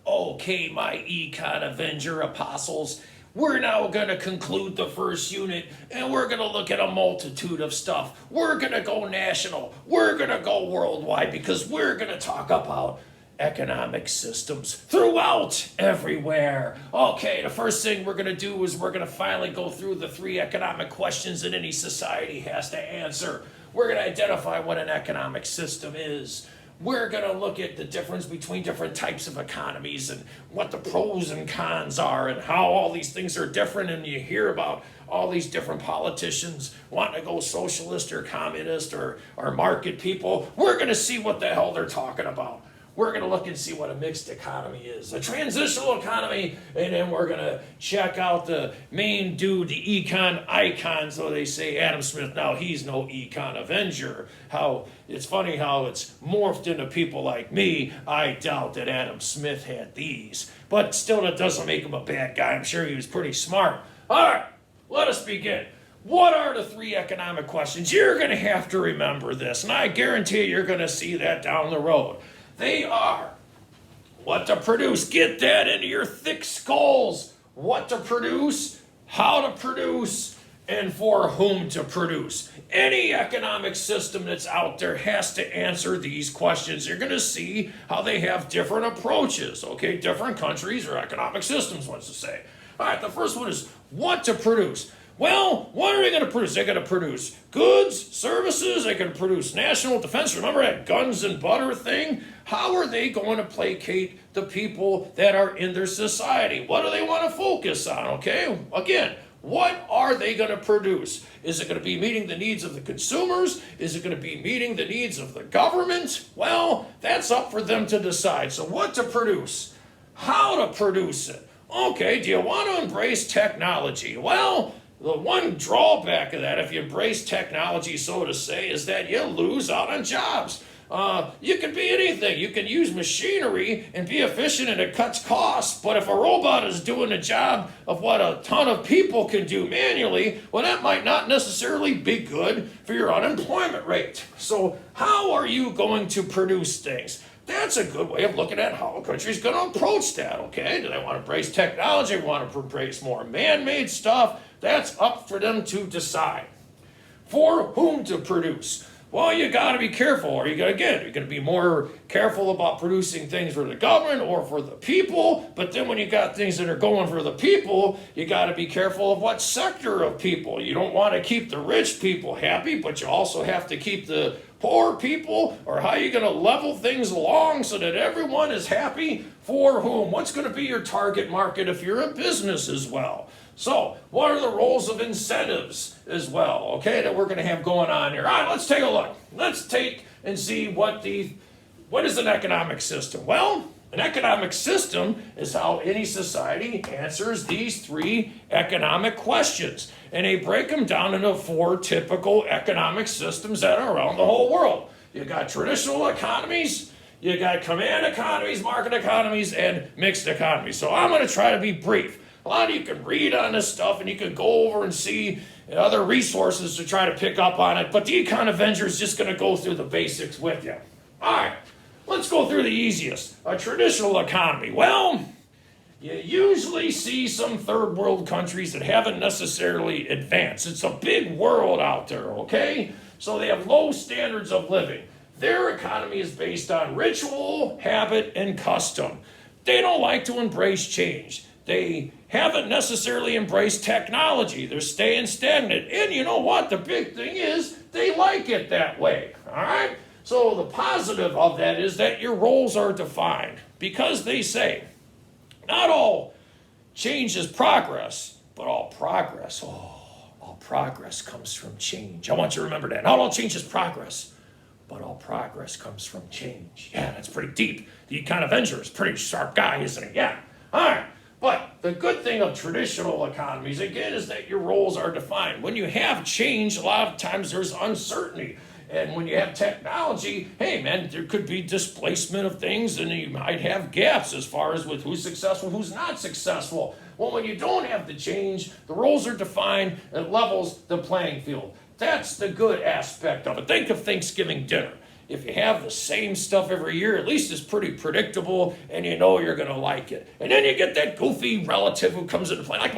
Okay, my Econ Avenger apostles, we're now going to conclude the first unit and we're going to look at a multitude of stuff. We're going to go national. We're going to go worldwide because we're going to talk about economic systems throughout everywhere. Okay, the first thing we're going to do is we're going to finally go through the 3 economic questions that any society has to answer. We're going to identify what an economic system is. We're going to look at the difference between different types of economies and what the pros and cons are and how all these things are different. And you hear about all these different politicians wanting to go socialist or communist or market people. We're going to see what the hell they're talking about. We're going to look and see what a mixed economy is, a transitional economy, and then we're going to check out the main dude, the econ icon, so they say Adam Smith. Now, he's no Econ Avenger. How it's funny how it's morphed into people like me. I doubt that Adam Smith had these, but still that doesn't make him a bad guy. I'm sure he was pretty smart. All right, let us begin. What are the 3 economic questions? You're going to have to remember this, and I guarantee you're going to see that down the road. They are what to produce. Get that into your thick skulls. What to produce, how to produce, and for whom to produce. Any economic system that's out there has to answer these questions. You're going to see how they have different approaches, okay? Different countries or economic systems, what's to say. All right, the first one is what to produce. Well, what are they going to produce? They're going to produce goods, services, they're going to produce national defense. Remember that guns and butter thing? How are they going to placate the people that are in their society? What do they want to focus on, okay? Again, what are they going to produce? Is it going to be meeting the needs of the consumers? Is it going to be meeting the needs of the government? Well, that's up for them to decide. So what to produce? How to produce it? Okay, do you want to embrace technology? Well, the one drawback of that, if you embrace technology, so to say, is that you lose out on jobs. You can be anything. You can use machinery and be efficient and it cuts costs, but if a robot is doing a job of what a ton of people can do manually, well, that might not necessarily be good for your unemployment rate. So how are you going to produce things? That's a good way of looking at how a country's going to approach that, okay? Do they want to embrace technology? Want to embrace more man-made stuff? That's up for them to decide. For whom to produce? Well, you got to be careful. Or you're going to be more careful about producing things for the government or for the people. But then when you got things that are going for the people, you got to be careful of what sector of people. You don't want to keep the rich people happy, but you also have to keep the poor people. Or how are you going to level things along so that everyone is happy? For whom? What's going to be your target market if you're a business as well? So, what are the roles of incentives as well, okay, that we're going to have going on here? All right, let's take a look. Let's take and see what is an economic system? Well, an economic system is how any society answers these 3 economic questions. And they break them down into 4 typical economic systems that are around the whole world. You got traditional economies, you got command economies, market economies, and mixed economies. So I'm going to try to be brief. A lot of you can read on this stuff and you can go over and see other resources to try to pick up on it, but the Econ Avenger is just going to go through the basics with you. All right, let's go through the easiest. A traditional economy. Well, you usually see some third world countries that haven't necessarily advanced. It's a big world out there, okay? So they have low standards of living. Their economy is based on ritual, habit, and custom. They don't like to embrace change. They haven't necessarily embraced technology. They're staying stagnant. And you know what? The big thing is they like it that way. All right? So the positive of that is that your roles are defined because they say not all change is progress, but all progress. All progress comes from change. I want you to remember that. Not all change is progress, but all progress comes from change. Yeah, that's pretty deep. The Econ Avenger is a pretty sharp guy, isn't he? Yeah. All right. But the good thing of traditional economies, again, is that your roles are defined. When you have change, a lot of times there's uncertainty. And when you have technology, hey, man, there could be displacement of things, and you might have gaps as far as with who's successful, who's not successful. Well, when you don't have the change, the roles are defined, it levels the playing field. That's the good aspect of it. Think of Thanksgiving dinner. if you have the same stuff every year, at least it's pretty predictable and you know you're going to like it. And then you get that goofy relative who comes into play, like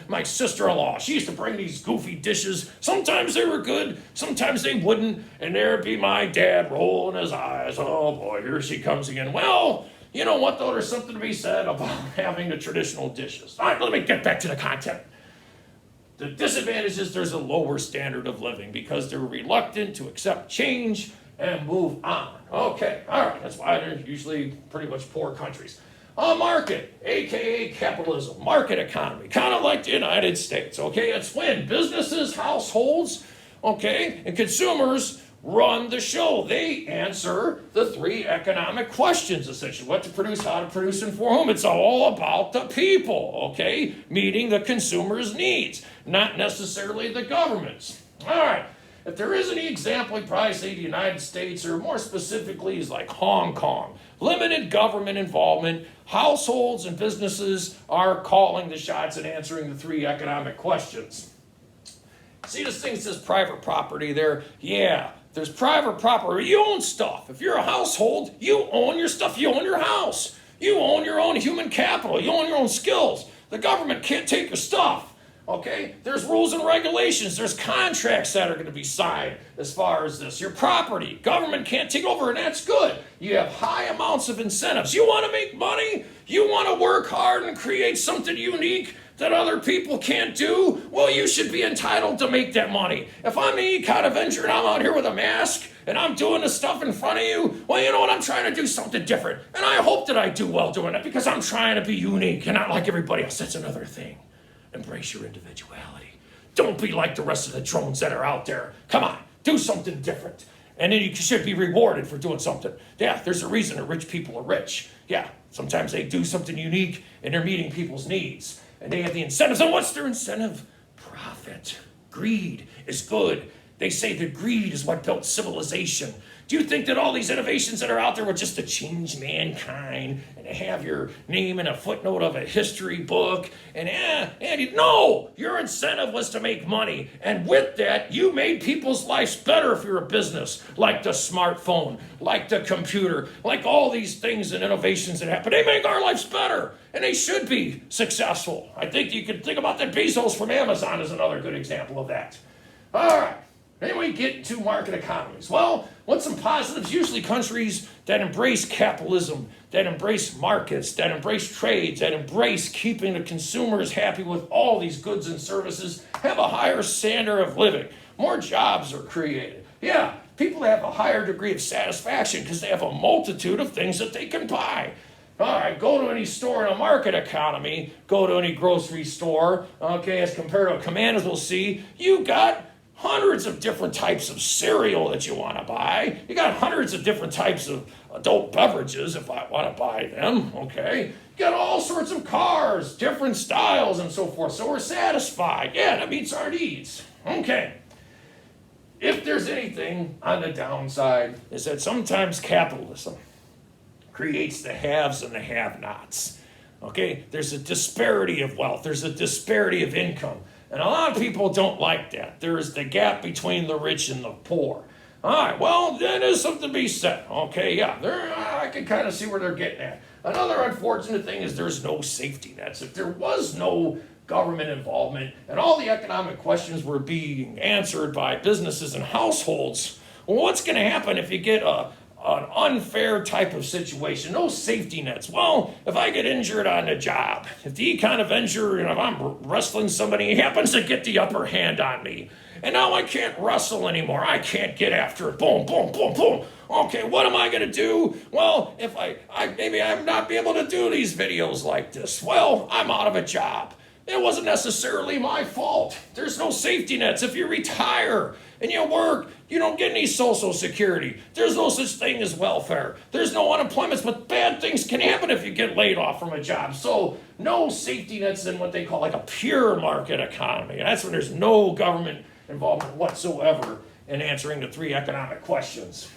my sister-in-law. She used to bring these goofy dishes. Sometimes they were good, sometimes they wouldn't, and there'd be my dad rolling his eyes. Oh boy, here she comes again. Well, you know what though, there's something to be said about having the traditional dishes. All right, let me get back to the content. The disadvantage is there's a lower standard of living because they're reluctant to accept change and move on. Okay, all right, that's why they're usually pretty much poor countries. A market, aka capitalism, market economy, kind of like the United States, okay? It's when businesses, households, okay, and consumers run the show. They answer the three economic questions, essentially. What to produce, how to produce, and for whom. It's all about the people, okay? Meeting the consumer's needs, not necessarily the government's. All right. If there is any example, I'd probably say the United States, or more specifically is like Hong Kong. Limited government involvement. Households and businesses are calling the shots and answering the three economic questions. See, this thing says private property there. Yeah, there's private property. You own stuff. If you're a household, you own your stuff. You own your house. You own your own human capital. You own your own skills. The government can't take your stuff. Okay, there's rules and regulations. There's contracts that are going to be signed as far as this. Your property, government can't take over, and that's good. You have high amounts of incentives. You want to make money? You want to work hard and create something unique that other people can't do? Well, you should be entitled to make that money. If I'm the Econ Avenger and I'm out here with a mask and I'm doing the stuff in front of you, well, you know what? I'm trying to do something different. And I hope that I do well doing it because I'm trying to be unique and not like everybody else. That's another thing. Embrace your individuality. Don't be like the rest of the drones that are out there. Come on, do something different. And then you should be rewarded for doing something. Yeah, there's a reason that rich people are rich. Yeah, sometimes they do something unique and they're meeting people's needs. And they have the incentives. And what's their incentive? Profit. Greed is good. They say that greed is what built civilization. Do you think that all these innovations that are out there were just to change mankind and to have your name in a footnote of a history book? No, your incentive was to make money. And with that, you made people's lives better if you're a business, like the smartphone, like the computer, like all these things and innovations that happen. They make our lives better, and they should be successful. I think you could think about that. Bezos from Amazon is another good example of that. All right. Then we get to market economies. Well, what's some positives? Usually countries that embrace capitalism, that embrace markets, that embrace trades, that embrace keeping the consumers happy with all these goods and services have a higher standard of living. More jobs are created. Yeah, people have a higher degree of satisfaction because they have a multitude of things that they can buy. All right, go to any store in a market economy, go to any grocery store, okay, as compared to a commanders will see, you got hundreds of different types of cereal that you want to buy. You got hundreds of different types of adult beverages if I want to buy them, okay? You got all sorts of cars, different styles and so forth. So we're satisfied. Yeah, that meets our needs. Okay. If there's anything on the downside, is that sometimes capitalism creates the haves and the have-nots. Okay? There's a disparity of wealth. There's a disparity of income. And a lot of people don't like that. There's the gap between the rich and the poor. All right, well, that is something to be said. Okay, yeah, I can kind of see where they're getting at. Another unfortunate thing is there's no safety nets. If there was no government involvement and all the economic questions were being answered by businesses and households, well, what's going to happen if you get an unfair type of situation? No safety nets. Well, if I get injured on the job, if the Econ Avenger, if I'm wrestling somebody, he happens to get the upper hand on me, and now I can't wrestle anymore. I can't get after it. Boom, boom, boom, boom. Okay, what am I going to do? Well, if maybe I'm not be able to do these videos like this. Well, I'm out of a job. It wasn't necessarily my fault. There's no safety nets. If you retire and you work, you don't get any Social Security. There's no such thing as welfare. There's no unemployment, but bad things can happen if you get laid off from a job. So no safety nets in what they call like a pure market economy. And that's when there's no government involvement whatsoever in answering the three economic questions.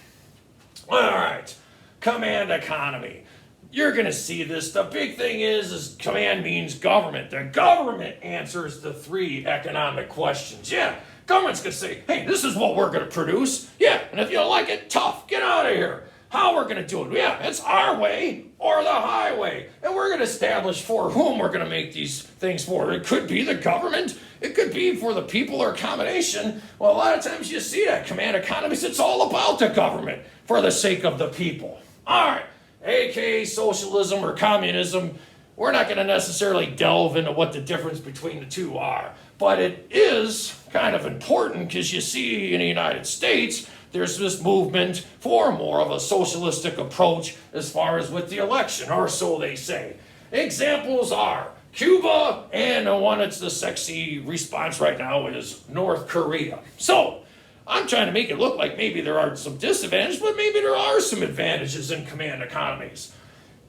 All right, command economy. You're going to see this. The big thing is command means government. The government answers the three economic questions. Yeah, Government's going to say, hey, this is what we're going to produce. Yeah, and if you don't like it, tough, get out of here. How we're going to do it? Yeah, it's our way or the highway. And we're going to establish for whom we're going to make these things for. It could be the government. It could be for the people or a combination. Well, a lot of times you see that. Command economies, it's all about the government for the sake of the people. All right, aka socialism or communism. We're not going to necessarily delve into what the difference between the two are. But it is kind of important because you see in the United States, there's this movement for more of a socialistic approach as far as with the election, or so they say. Examples are Cuba, and the one that's the sexy response right now is North Korea. So, I'm trying to make it look like maybe there are some disadvantages, but maybe there are some advantages in command economies.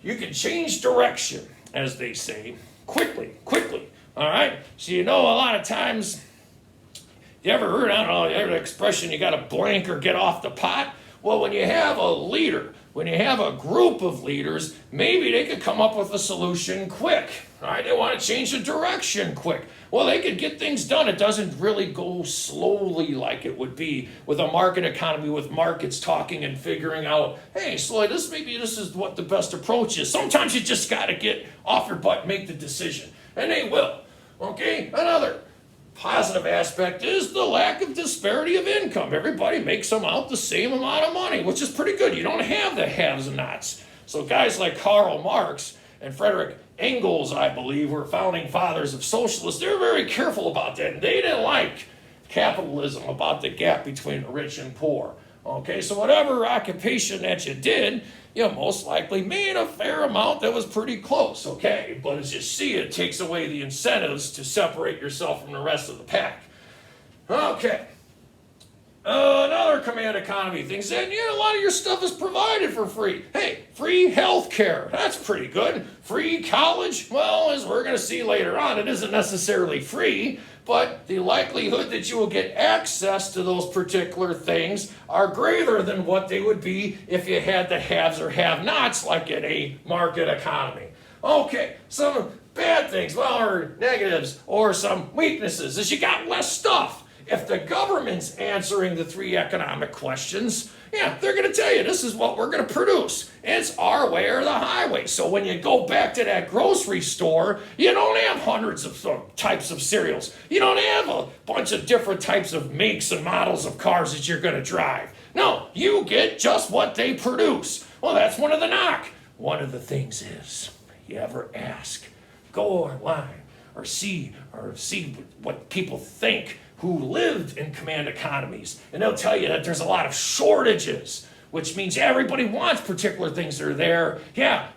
You can change direction, as they say, quickly. All right? So you know a lot of times, you ever heard, I don't know, you ever the expression, you got to blank or get off the pot? Well, when you have a leader, when you have a group of leaders, maybe they could come up with a solution quick. All right? They want to change the direction quick. Well, they could get things done. It doesn't really go slowly like it would be with a market economy, with markets talking and figuring out, hey, Sloyd, this is what the best approach is. Sometimes you just got to get off your butt and make the decision. And they will. Okay? Another positive aspect is the lack of disparity of income. Everybody makes about the same amount of money, which is pretty good. You don't have the haves and nots. So guys like Karl Marx and Frederick Engels, I believe, were founding fathers of socialists. They were very careful about that. And they didn't like capitalism, about the gap between the rich and poor. Okay, so whatever occupation that you did, you most likely made a fair amount that was pretty close, okay? But as you see, it takes away the incentives to separate yourself from the rest of the pack. Okay. Another command economy thing said, a lot of your stuff is provided for free. Hey, free health care, that's pretty good. Free college, well, as we're going to see later on, it isn't necessarily free, but the likelihood that you will get access to those particular things are greater than what they would be if you had the haves or have-nots like in a market economy. Okay, some bad things, well, or negatives, or some weaknesses is you got less stuff. If the government's answering the three economic questions, they're going to tell you this is what we're going to produce. It's our way or the highway. So when you go back to that grocery store, you don't have hundreds of types of cereals. You don't have a bunch of different types of makes and models of cars that you're going to drive. No, you get just what they produce. Well, that's one of the knock. One of the things is, you ever ask, go online or see what people think who lived in command economies, and they'll tell you that there's a lot of shortages, which means everybody wants particular things that are there,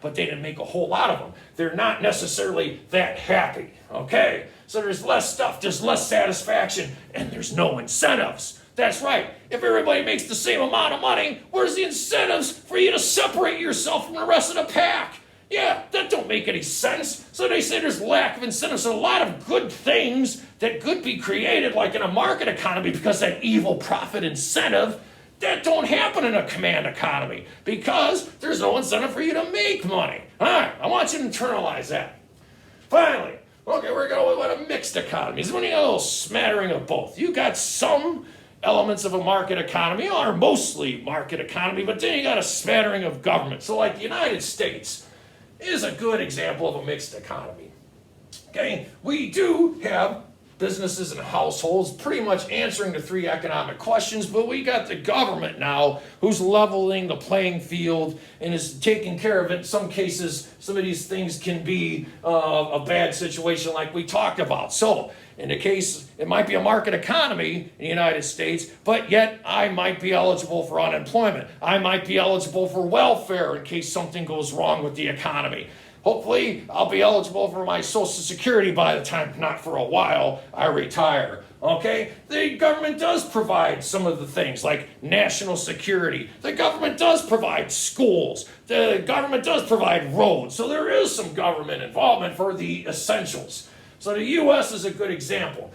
but they didn't make a whole lot of them. They're not necessarily that happy, okay? So there's less stuff, there's less satisfaction, and there's no incentives. That's right. If everybody makes the same amount of money, where's the incentives for you to separate yourself from the rest of the pack? That don't make any sense. So they say there's lack of incentives. So a lot of good things that could be created like in a market economy because that evil profit incentive, that don't happen in a command economy because there's no incentive for you to make money. All right, I want you to internalize that. Finally, okay, we're going with a mixed economy. It's only a little smattering of both. You got some elements of a market economy, or mostly market economy, but then you got a smattering of government. So like the United States is a good example of a mixed economy. Okay, we do have businesses and households pretty much answering the three economic questions, but we got the government now who's leveling the playing field and is taking care of it. In some cases, some of these things can be a bad situation like we talked about. So in the case, it might be a market economy in the United States, but yet I might be eligible for unemployment. I might be eligible for welfare in case something goes wrong with the economy. Hopefully, I'll be eligible for my Social Security by the time, not for a while, I retire. Okay? The government does provide some of the things like national security. The government does provide schools. The government does provide roads. So there is some government involvement for the essentials. So the U.S. is a good example.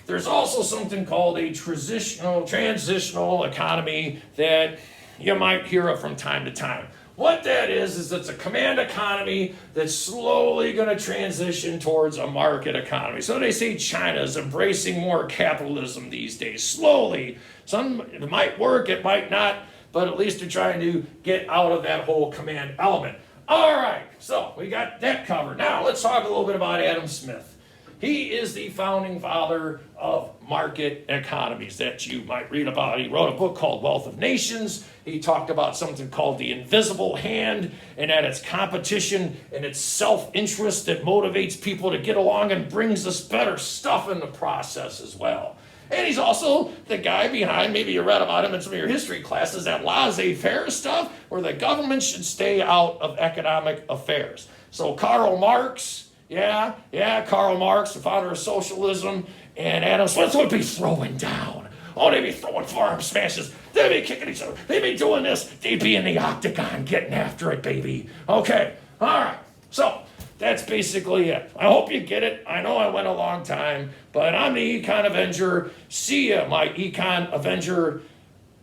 There's also something called a transitional economy that you might hear of from time to time. What that is it's a command economy that's slowly going to transition towards a market economy. So they say China is embracing more capitalism these days, slowly. It might work, it might not, but at least they're trying to get out of that whole command element. All right, so we got that covered. Now let's talk a little bit about Adam Smith. He is the founding father of market economies that you might read about. He wrote a book called Wealth of Nations. He talked about something called the invisible hand, and that it's competition and it's self-interest that motivates people to get along and brings us better stuff in the process as well. And he's also the guy behind, maybe you read about him in some of your history classes, that laissez-faire stuff where the government should stay out of economic affairs. So Karl Marx, Karl Marx, the founder of socialism, and Adam Smith would be throwing down. Oh, they'd be throwing farm smashes. They'd be kicking each other. They'd be doing this. They'd be in the octagon getting after it, baby. Okay, all right. So that's basically it. I hope you get it. I know I went a long time, but I'm the Econ Avenger. See ya, my Econ Avenger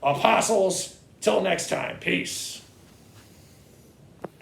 apostles. Till next time. Peace.